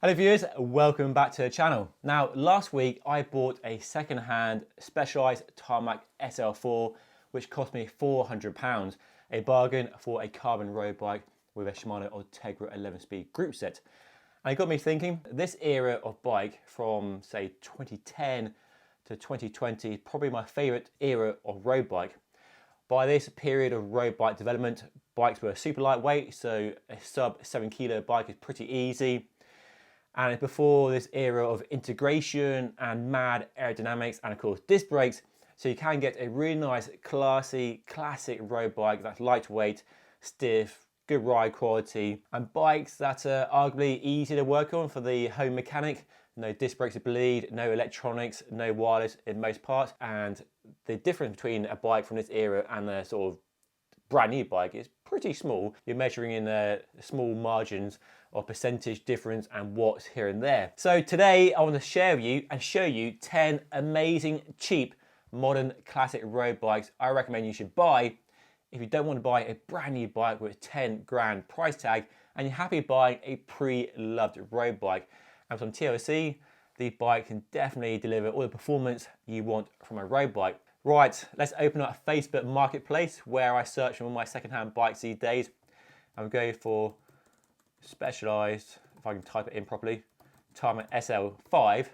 Hello viewers, welcome back to the channel. Now last week I bought a second-hand Specialized Tarmac SL4 which cost me £400, a bargain for a carbon road bike with a Shimano Ultegra 11-speed group set. And it got me thinking, this era of bike from say 2010 to 2020, probably my favourite era of road bike. By this period of road bike development, bikes were super lightweight, so a sub 7 kilo bike is pretty easy. And before this era of integration and mad aerodynamics and of course disc brakes, so you can get a really nice, classy, classic road bike that's lightweight, stiff, good ride quality, and bikes that are arguably easy to work on for the home mechanic. No disc brakes to bleed, no electronics, no wireless in most parts. And the difference between a bike from this era and a sort of brand new bike is pretty small. You're measuring in small margins of percentage difference and watts here and there. So today I want to share with you and show you 10 amazing, cheap, modern classic road bikes I recommend you should buy if you don't want to buy a brand new bike with a 10 grand price tag and you're happy buying a pre-loved road bike. And from TLC, the bike can definitely deliver all the performance you want from a road bike. Right, let's open up Facebook Marketplace where I search for all my second-hand bikes these days. I'm going for Specialized, if I can type it in properly, Tarmac SL5.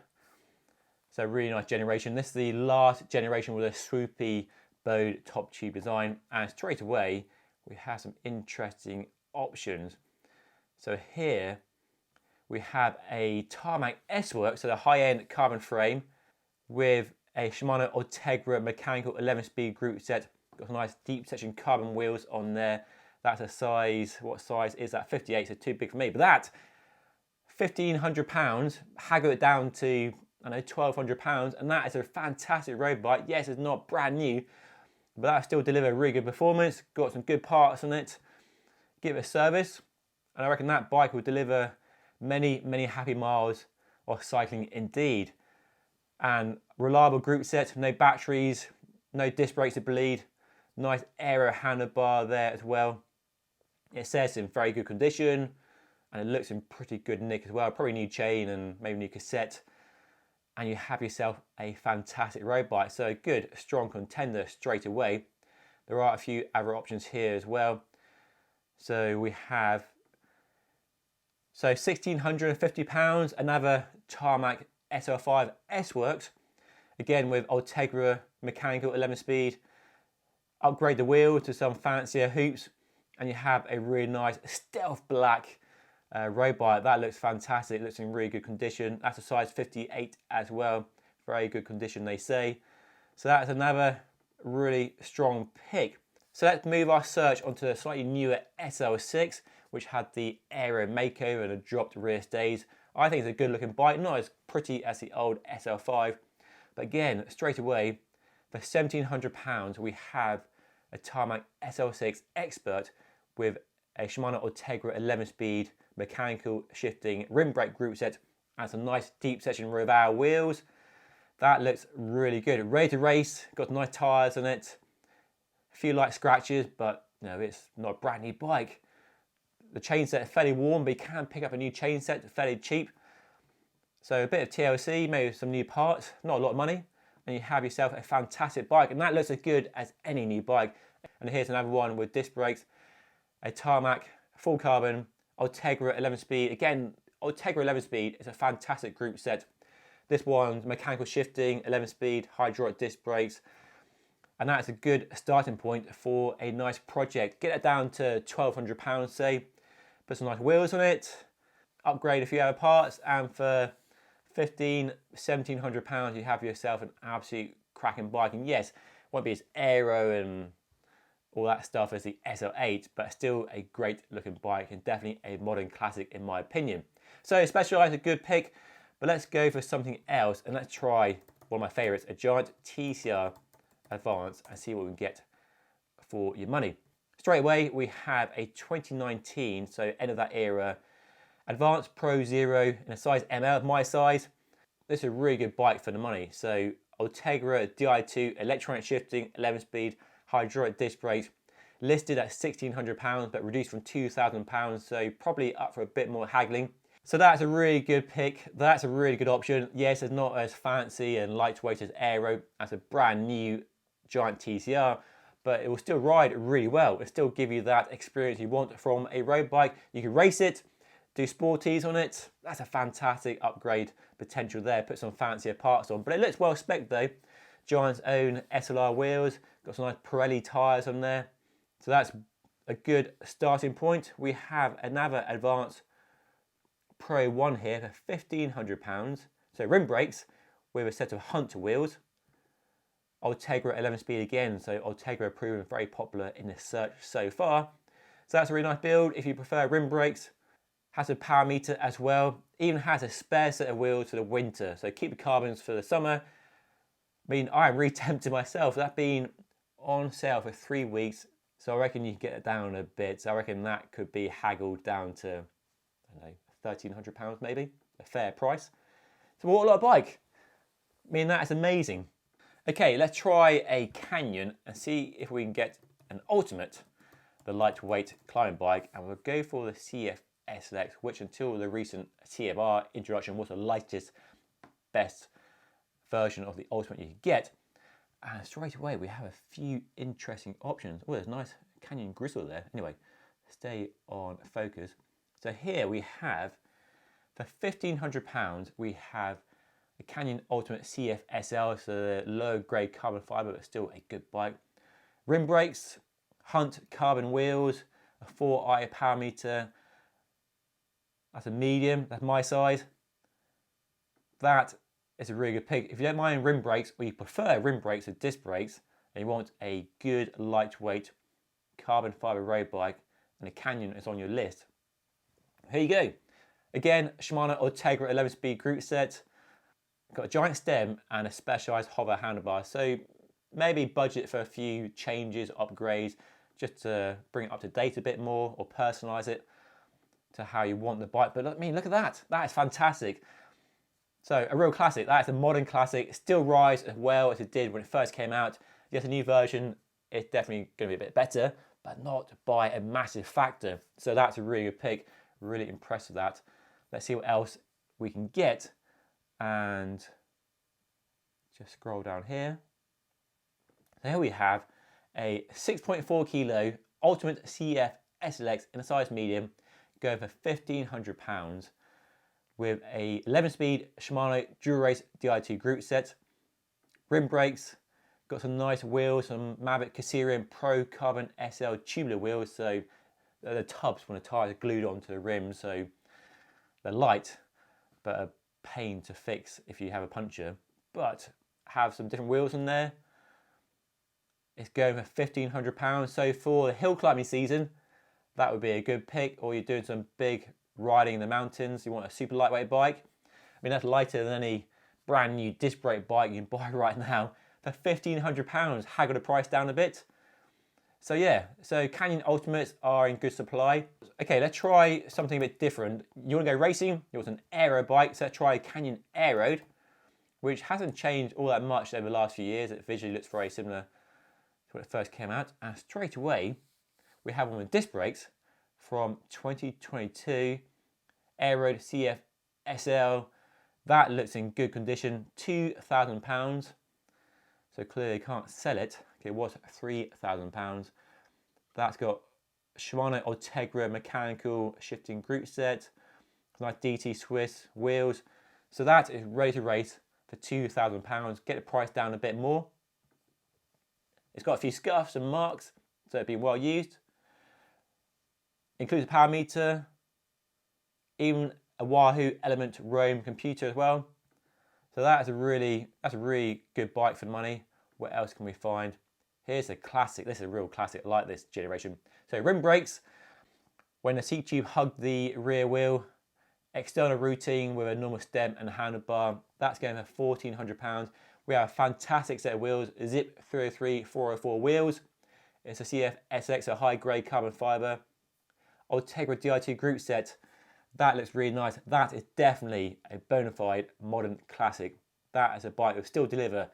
So really nice generation. This is the last generation with a swoopy bowed top tube design, and straight away we have some interesting options. So here we have a Tarmac S-Works, so the high-end carbon frame with a Shimano Ultegra mechanical 11-speed group set. Got nice deep section carbon wheels on there. That's a size, what size is that? 58, so too big for me. But that, £1,500, haggle it down to, I know, £1,200, and that is a fantastic road bike. Yes, it's not brand new, but that still delivers really good performance. Got some good parts on it. Give it a service, and I reckon that bike will deliver many, many happy miles of cycling indeed. And reliable group set, no batteries, no disc brakes to bleed, nice aero handlebar there as well. It says in very good condition and it looks in pretty good nick as well. Probably new chain and maybe new cassette, and you have yourself a fantastic road bike. So good, strong contender straight away. There are a few other options here as well. So we have £1,650, another Tarmac SL5 S-Works, again with Ultegra mechanical 11-speed. Upgrade the wheel to some fancier hoops and you have a really nice stealth black road bike. That looks fantastic, it looks in really good condition. That's a size 58 as well, very good condition they say. So that's another really strong pick. So let's move our search onto a slightly newer SL6 which had the Aeroad makeover and a dropped rear stays. I think it's a good looking bike, not as pretty as the old SL5, but again, straight away, for £1,700 we have a Tarmac SL6 Expert with a Shimano Ultegra 11-speed mechanical shifting rim brake group set and some nice deep section Roval wheels. That looks really good. Ready to race, got nice tyres on it, a few light scratches, but you know, it's not a brand new bike. The chain set is fairly warm, but you can pick up a new chain set fairly cheap. So a bit of TLC, maybe some new parts, not a lot of money, and you have yourself a fantastic bike, and that looks as good as any new bike. And here's another one with disc brakes, a Tarmac full carbon Ultegra 11-speed. Again, Ultegra 11-speed is a fantastic group set. This one's mechanical shifting, 11-speed, hydraulic disc brakes, and that's a good starting point for a nice project. Get it down to £1,200, say, put some nice wheels on it, upgrade a few other parts, and for £1,700 you have yourself an absolute cracking bike. And yes, it won't be as aero and all that stuff as the SL8, but still a great looking bike and definitely a modern classic in my opinion. So Specialized, a good pick, but let's go for something else and let's try one of my favorites, a giant TCR Advanced, and see what we can get for your money. Straight away we have a 2019, so end of that era, Advanced Pro Zero in a size ML, my size. This is a really good bike for the money. So Ultegra Di2 electronic shifting, 11-speed, hydraulic disc brakes, listed at £1,600 but reduced from £2,000, so probably up for a bit more haggling. So that's a really good pick. That's a really good option. Yes, it's not as fancy and lightweight as Aeroad. That's a brand new giant TCR, but it will still ride really well. It'll still give you that experience you want from a road bike. You can race it, do sporties on it. That's a fantastic upgrade potential there. Put some fancier parts on, but it looks well spec'd though. Giant's own SLR wheels, got some nice Pirelli tyres on there. So that's a good starting point. We have another Advanced Pro 1 here for £1,500. So rim brakes with a set of Hunter wheels. Ultegra 11 speed again, so Ultegra proven very popular in the search so far. So that's a really nice build if you prefer rim brakes. Has a power meter as well. Even has a spare set of wheels for the winter, so keep the carbons for the summer. I mean, I'm really tempted myself. That's been on sale for 3 weeks, so I reckon you can get it down a bit. So I reckon that could be haggled down to, I don't know, £1,300 maybe, a fair price. So what a lot of bike. I mean, that is amazing. Okay, let's try a Canyon and see if we can get an ultimate, the lightweight climbing bike, and we'll go for the CF SLX, which until the recent TMR introduction was the lightest, best version of the ultimate you could get. And straight away we have a few interesting options. Oh, there's a nice Canyon grizzle there. Anyway, stay on focus. So here we have, for £1,500, we have the Canyon Ultimate CF SL, so the low grade carbon fibre, but still a good bike. Rim brakes, Hunt carbon wheels, a 4i power meter. That's a medium, that's my size. That is a really good pick. If you don't mind rim brakes, or you prefer rim brakes or disc brakes, and you want a good lightweight carbon fibre road bike, and a Canyon is on your list, here you go. Again, Shimano Ultegra 11 speed group set. Got a giant stem and a specialised hover handlebar, so maybe budget for a few changes, upgrades, just to bring it up to date a bit more or personalise it to how you want the bike. But I mean, look at that. That is fantastic. So a real classic. That is a modern classic. It still rides as well as it did when it first came out. Yes, a new version, it's definitely going to be a bit better, but not by a massive factor. So that's a really good pick. Really impressed with that. Let's see what else we can get. And just scroll down here. So here we have a 6.4 kilo Ultimate CF SLX in a size medium, going for £1,500 with a 11 speed Shimano Dura-Race Di2 group set. Rim brakes, got some nice wheels, some Mavic Caserian Pro Carbon SL tubular wheels, so the tubs when the tyres are glued onto the rims, so they're light, but a pain to fix if you have a puncture, but have some different wheels in there. It's going for £1,500. So for the hill climbing season, that would be a good pick, or you're doing some big riding in the mountains, you want a super lightweight bike. I mean, that's lighter than any brand new disc brake bike you can buy right now. For £1,500, haggle the price down a bit. So yeah, so Canyon Ultimates are in good supply. Okay, let's try something a bit different. You want to go racing? You want an aero bike? So let's try a Canyon Aeroad, which hasn't changed all that much over the last few years. It visually looks very similar to when it first came out. And straight away, we have one with disc brakes from 2022, Aeroad CF SL. That looks in good condition, £2,000. So clearly you can't sell it. Okay, it was £3,000. That's got Shimano Ultegra mechanical shifting group set, nice DT Swiss wheels. So that is ready to race for £2,000. Get the price down a bit more. It's got a few scuffs and marks, so it's been well used. Includes a power meter, even a Wahoo Element Roam computer as well. So that's a really good bike for the money. What else can we find? Here's a classic. This is a real classic. I like this generation. So rim brakes, when the seat tube hugged the rear wheel, external routing with a normal stem and handlebar. That's going for £1,400. We have a fantastic set of wheels, Zip 303 404 wheels. It's a CF SX, a high grade carbon fibre. Ultegra Di2 group set. That looks really nice. That is definitely a bona fide modern classic. That is a bike that will still deliver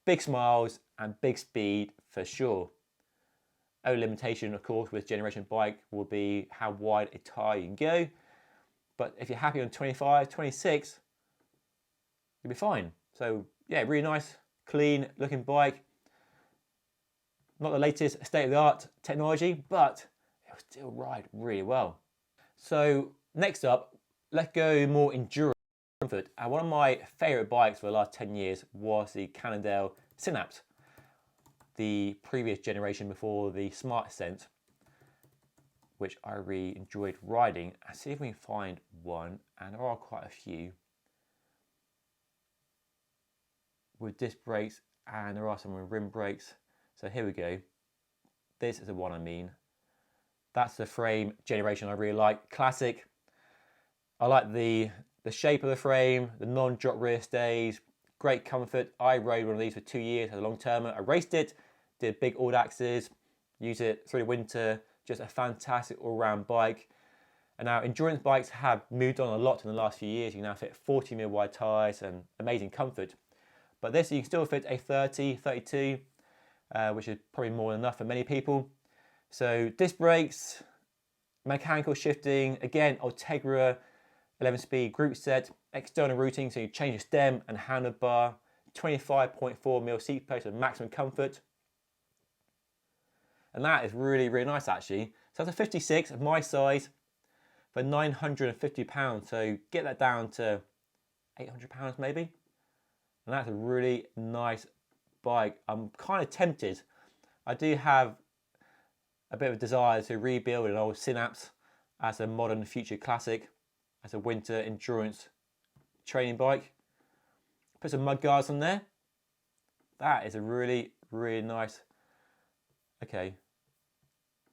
big smiles and big speed for sure. Only limitation, of course, with generation bike will be how wide a tyre you can go. but if you're happy on 25, 26, you'll be fine. So yeah, really nice, clean looking bike. Not the latest state-of-the-art technology, but it will still ride really well. So next up, let's go more endurance comfort. And one of my favorite bikes for the last 10 years was the Cannondale Synapse, the previous generation before the Smart Ascent, which I really enjoyed riding. And see if we can find one, and there are quite a few with disc brakes, and there are some with rim brakes. So here we go. This is the one I mean. That's the frame generation I really like. Classic. I like the shape of the frame, the non-drop rear stays, great comfort. I rode one of these for 2 years as a long termer. I raced it, did big all axes, used it through the winter. Just a fantastic all-round bike. And now endurance bikes have moved on a lot in the last few years. You can now fit 40mm wide tyres and amazing comfort. But this, you can still fit a 30, 32, which is probably more than enough for many people. So disc brakes, mechanical shifting, again, Ultegra 11-speed group set, external routing, so you change the stem and handlebar, 25.4mm seat post with maximum comfort. And that is really, really nice actually. So that's a 56 of my size for £950. So get that down to £800 maybe. And that's a really nice bike. I'm kind of tempted. I do have a bit of a desire to rebuild an old Synapse as a modern future classic, as a winter endurance training bike. Put some mud guards on there. That is a really, really nice. Okay,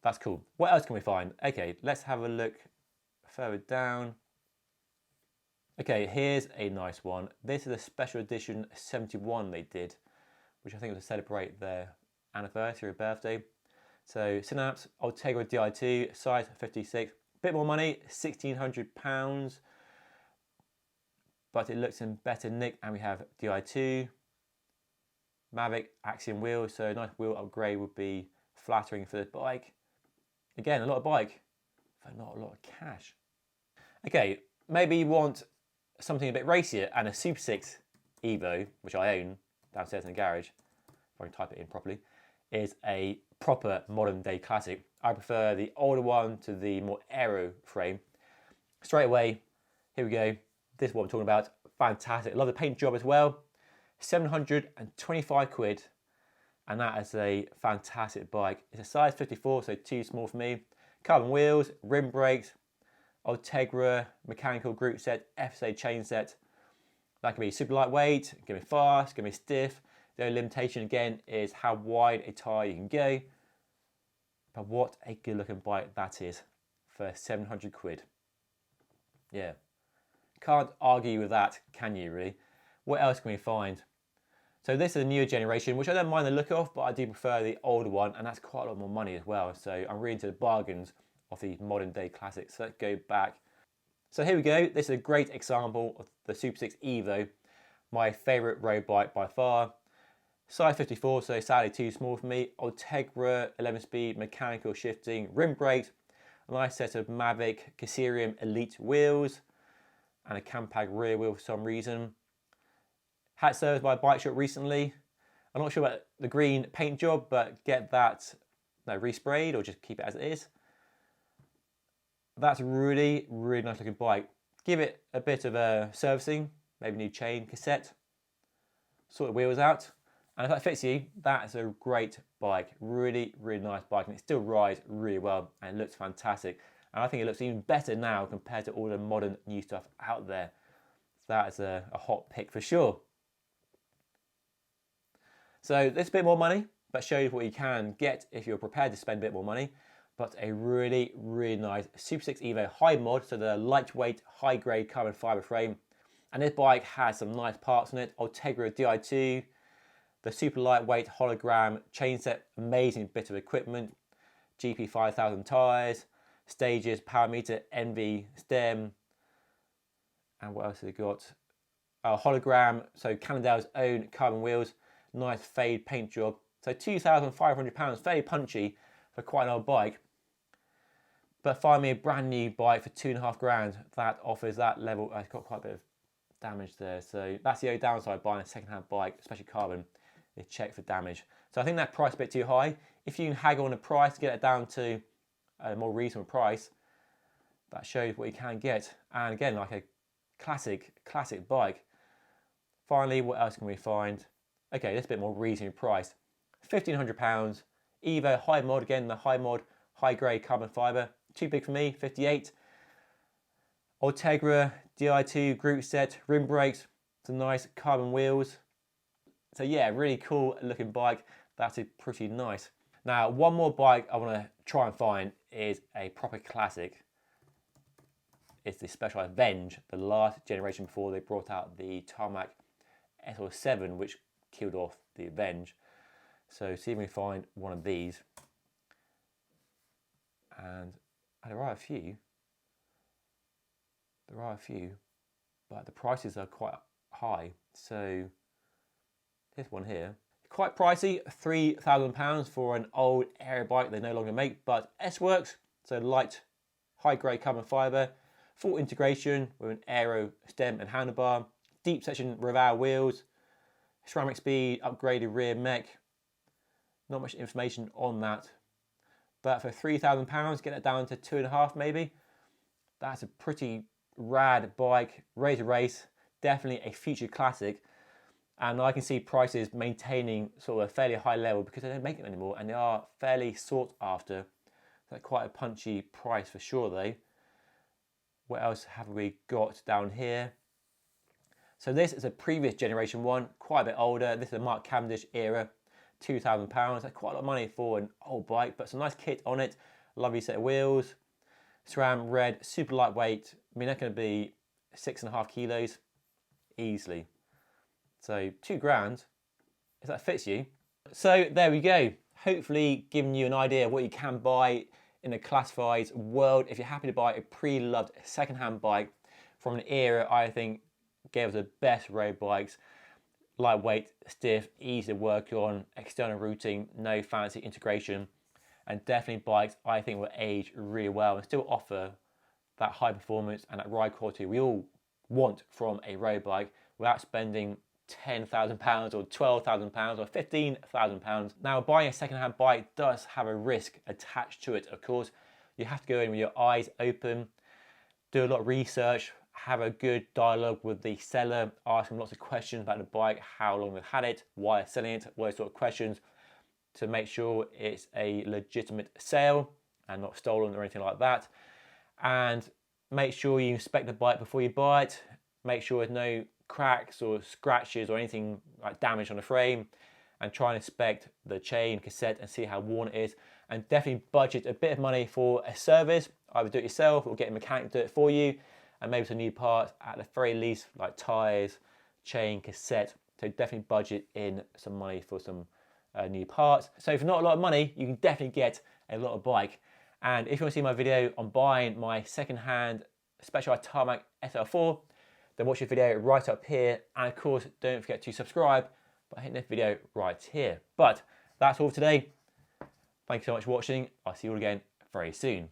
that's cool. What else can we find? Okay, let's have a look further down. Okay, here's a nice one. This is a special edition 71 they did, which I think was to celebrate their anniversary or birthday. So Synapse, Ultegra Di2, size 56. Bit more money, £1,600, but it looks in better nick. And we have Di2, Mavic Axiom wheels, so a nice wheel upgrade would be flattering for this bike. Again, a lot of bike for not a lot of cash. Okay, maybe you want something a bit racier, and a Supersix Evo, which I own downstairs in the garage, if I can type it in properly, is a proper modern day classic. I prefer the older one to the more aero frame. Straight away, here we go. This is what I'm talking about. Fantastic. I love the paint job as well. 725 quid. And that is a fantastic bike. It's a size 54, so too small for me. Carbon wheels, rim brakes, Ultegra mechanical group set, FSA chain set. That can be super lightweight, it can be fast, it can be stiff. The only limitation again is how wide a tyre you can go. But what a good looking bike that is for 700 quid. Yeah, can't argue with that, can you really? What else can we find? So this is a newer generation, which I don't mind the look of, but I do prefer the older one, and that's quite a lot more money as well. So I'm really into the bargains of these modern day classics. So let's go back. So here we go. This is a great example of the Supersix Evo, my favourite road bike by far. Size 54, so sadly too small for me. Ultegra 11-speed mechanical shifting rim brakes, a nice set of Mavic Caserium Elite wheels, and a Campag rear wheel for some reason. Had serviced by a bike shop recently. I'm not sure about the green paint job, but get that resprayed or just keep it as it is. That's a really, really nice looking bike. Give it a bit of a servicing, maybe new chain, cassette, sort the wheels out. And if that fits you, that's a great bike. Really, really nice bike, and it still rides really well and it looks fantastic. And I think it looks even better now compared to all the modern new stuff out there. That is a hot pick for sure. So this is a bit more money, but shows what you can get if you're prepared to spend a bit more money. But a really, really nice Supersix Evo high mod, so the lightweight, high grade carbon fiber frame. And this bike has some nice parts on it. Ultegra Di2, the super lightweight hologram chain set, amazing bit of equipment. GP 5000 tyres, stages, power meter, NV stem. And what else have we got? Hologram, so Cannondale's own carbon wheels. Nice fade paint job. So £2,500, fairly punchy for quite an old bike. But find me a brand new bike for 2.5 grand that offers that level. It's got quite a bit of damage there, so that's the only downside buying a second-hand bike, especially carbon, is check for damage. So I think that price is a bit too high. If you can haggle on the price to get it down to a more reasonable price, that shows what you can get. And again, like a classic bike. Finally, what else can we find? Okay, this is a bit more reasonably priced. £1,500, Evo high mod, again the high mod, high grade carbon fibre, too big for me, 58. Ultegra Di2 group set, rim brakes, some nice carbon wheels. So yeah, really cool looking bike. That's pretty nice. Now, one more bike I want to try and find is a proper classic. It's the Specialized Venge, the last generation before they brought out the Tarmac SL7, which killed off the Venge. So see if we can find one of these. And there are a few. But the prices are quite high. So this one here, quite pricey, £3,000 for an old Aeroad bike they no longer make, but S-Works, so light, high-grade carbon fibre, full integration with an aero stem and handlebar, deep section Raval wheels, ceramic speed, upgraded rear mech. Not much information on that, but for £3,000, get it down to 2.5 maybe. That's a pretty rad bike, ready to race, definitely a future classic. And I can see prices maintaining sort of a fairly high level because they don't make them anymore and they are fairly sought after. That's quite a punchy price for sure though. What else have we got down here? So this is a previous generation one, quite a bit older. This is a Mark Cavendish era, £2,000. That's quite a lot of money for an old bike, but some nice kit on it. Lovely set of wheels. SRAM red, super lightweight. I mean, that's going to be 6.5 kilos easily. So 2 grand, if that fits you. So there we go. Hopefully giving you an idea of what you can buy in the classifieds world. If you're happy to buy a pre-loved second-hand bike from an era I think gave us the best road bikes. Lightweight, stiff, easy to work on, external routing, no fancy integration, and definitely bikes I think will age really well and still offer that high performance and that ride quality we all want from a road bike without spending £10,000 or £12,000 or £15,000. Now, buying a second-hand bike does have a risk attached to it, of course. You have to go in with your eyes open, do a lot of research, have a good dialogue with the seller, ask them lots of questions about the bike, how long they've had it, why they're selling it, all those sort of questions to make sure it's a legitimate sale and not stolen or anything like that. And make sure you inspect the bike before you buy it. Make sure there's no cracks or scratches or anything like damage on the frame, and try and inspect the chain, cassette, and see how worn it is. And definitely budget a bit of money for a service. Either do it yourself or get a mechanic to do it for you, and maybe some new parts at the very least, like tires, chain, cassette. So definitely budget in some money for some new parts. So for not a lot of money, you can definitely get a lot of bike. And if you want to see my video on buying my second-hand Specialized Tarmac SL4, then watch the video right up here. And of course, don't forget to subscribe by hitting this video right here. But that's all for today. Thank you so much for watching. I'll see you all again very soon.